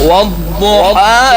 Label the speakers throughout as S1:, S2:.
S1: والضحى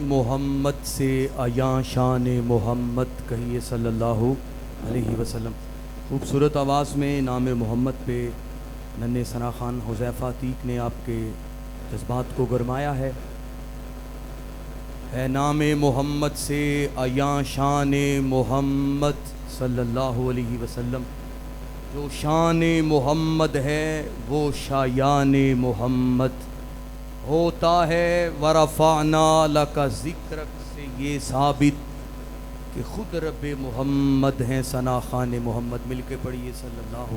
S2: محمد سے عیاں شان محمد کہیے صلی اللہ علیہ وسلم۔ خوبصورت آواز میں نام محمد پہ ننھے ثنا خان حذیفہ عتیق نے آپ کے جذبات کو گرمایا ہے۔ اے نام محمد سے عیاں شان محمد صلی اللہ علیہ وسلم، جو شان محمد ہے وہ شایان محمد ہوتا ہے۔ ورفعنا لک ذکرک سے یہ ثابت کہ خود رب محمد ہیں ثنا خان محمد۔ مل کے پڑھیے صلی اللہ۔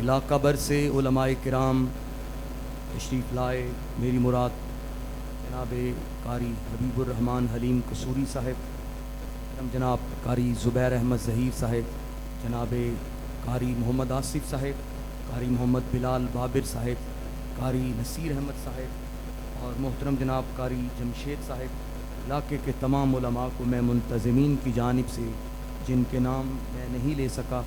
S2: علاقہ بر سے علماء کرام تشریف لائے۔ میری مراد جناب قاری حبیب الرحمن حلیم قصوری صاحب، جناب قاری زبیر احمد ظہیر صاحب، جناب قاری محمد آصف صاحب، قاری محمد بلال بابر صاحب، قاری نصیر احمد صاحب اور محترم جناب قاری جمشید صاحب۔ علاقے کے تمام علماء کو میں منتظمین کی جانب سے جن کے نام میں نہیں لے سکا،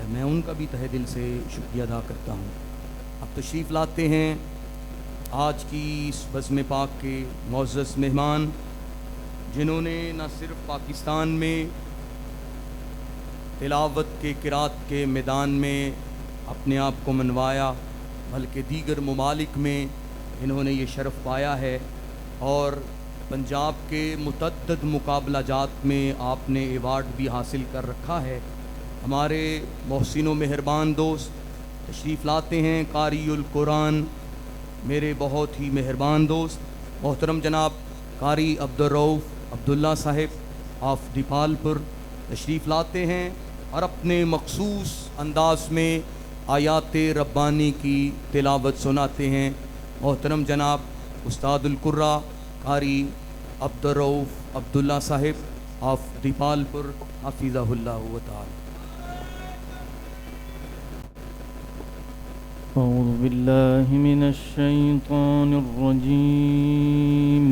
S2: میں ان کا بھی تہہ دل سے شکریہ ادا کرتا ہوں۔ اب تشریف لاتے ہیں آج کی اس بزم پاک کے معزز مہمان، جنہوں نے نہ صرف پاکستان میں تلاوت کے قرات کے میدان میں اپنے آپ کو منوایا، بلکہ دیگر ممالک میں انہوں نے یہ شرف پایا ہے، اور پنجاب کے متعدد مقابلہ جات میں آپ نے ایوارڈ بھی حاصل کر رکھا ہے۔ ہمارے محسن و مہربان دوست تشریف لاتے ہیں قاری القرآن، میرے بہت ہی مہربان دوست محترم جناب قاری عبدالرؤف عبداللہ صاحب آف دیپال پور تشریف لاتے ہیں اور اپنے مخصوص انداز میں آیات ربانی کی تلاوت سناتے ہیں۔ محترم جناب استاد القرہ قاری عبدالرؤف عبداللہ صاحب آف دیپال پور حفظہ اللہ تعالی۔
S3: اعوذ باللہ من الشیطان الرجیم،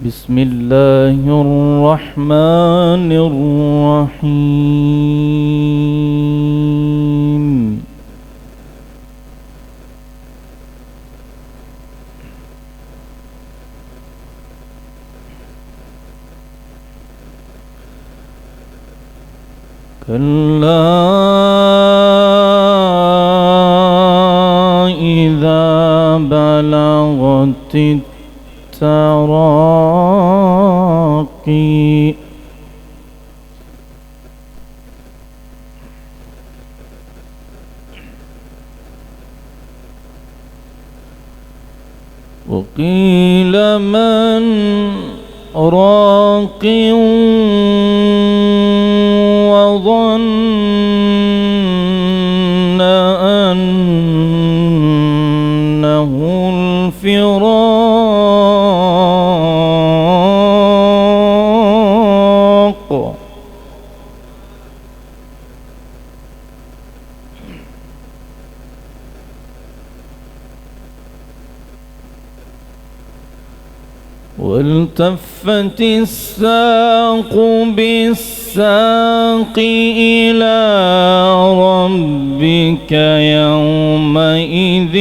S3: بسم اللہ الرحمن الرحیم۔ کلا اذا بلغت التراقی، وقیل من راق وظن أنه الفراق والتفت الساق بالساق إلى ربك يومئذ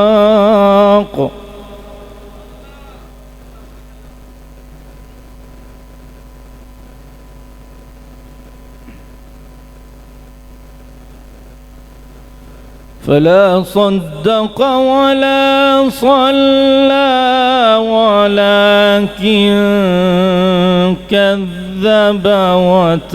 S3: المساق فلا صدق ولا صلى ولكن كذب وتولى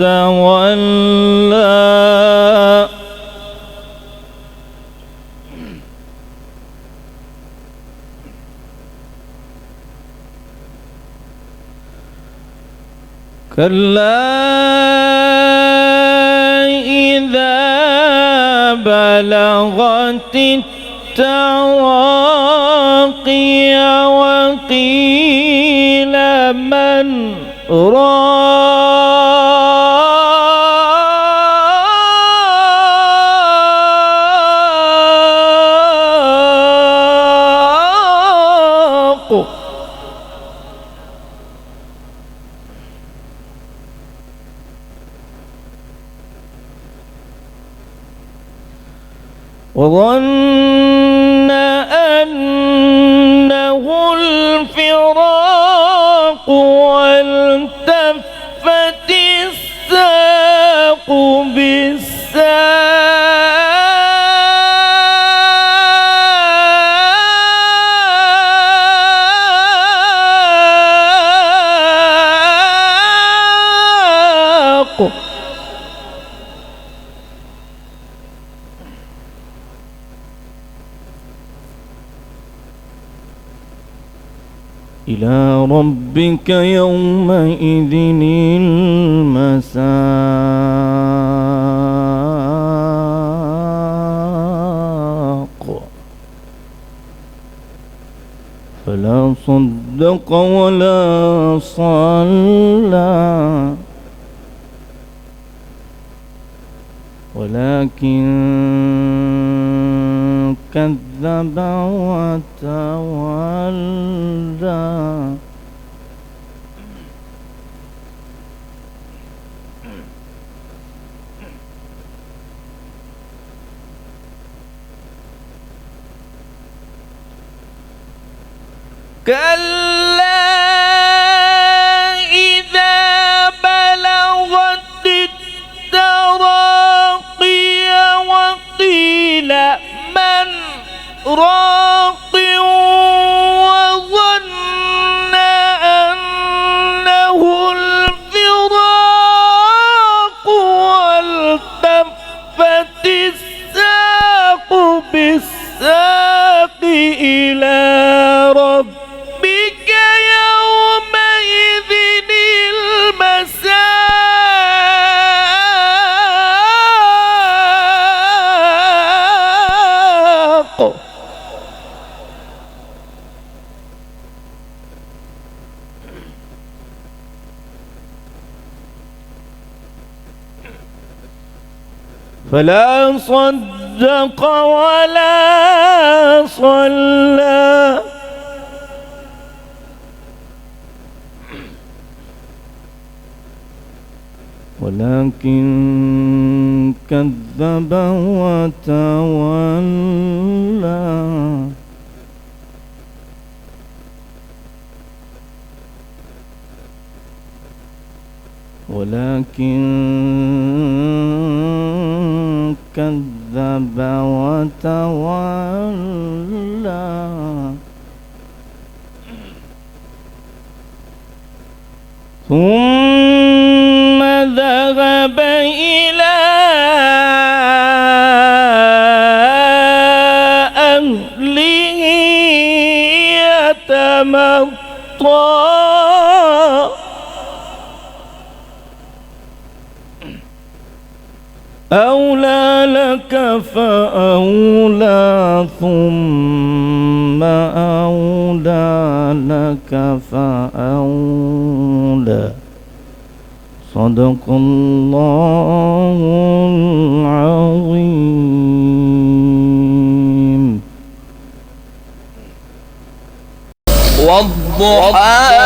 S3: كلا إذا بلغت التراقي وقيل من راق وظن أنه الفراق والتفت الساق بالساق إلى ربك يومئذ المساق فلا صدق ولا صلى ولكن كذب وتولى كلا إذا بلغت التراقي وقيل من راق وظن أنه الفراق والتفت الساق بالساق إلى ربك يومئذ المساق فلا صدق ولا صلى ولكن كذب وتولى كذب وتولى ثم ذهب إلى أهله يتمطى أولى لك فأولى ثم أولى لك فأولى صدق الله العظيم.
S1: والضحى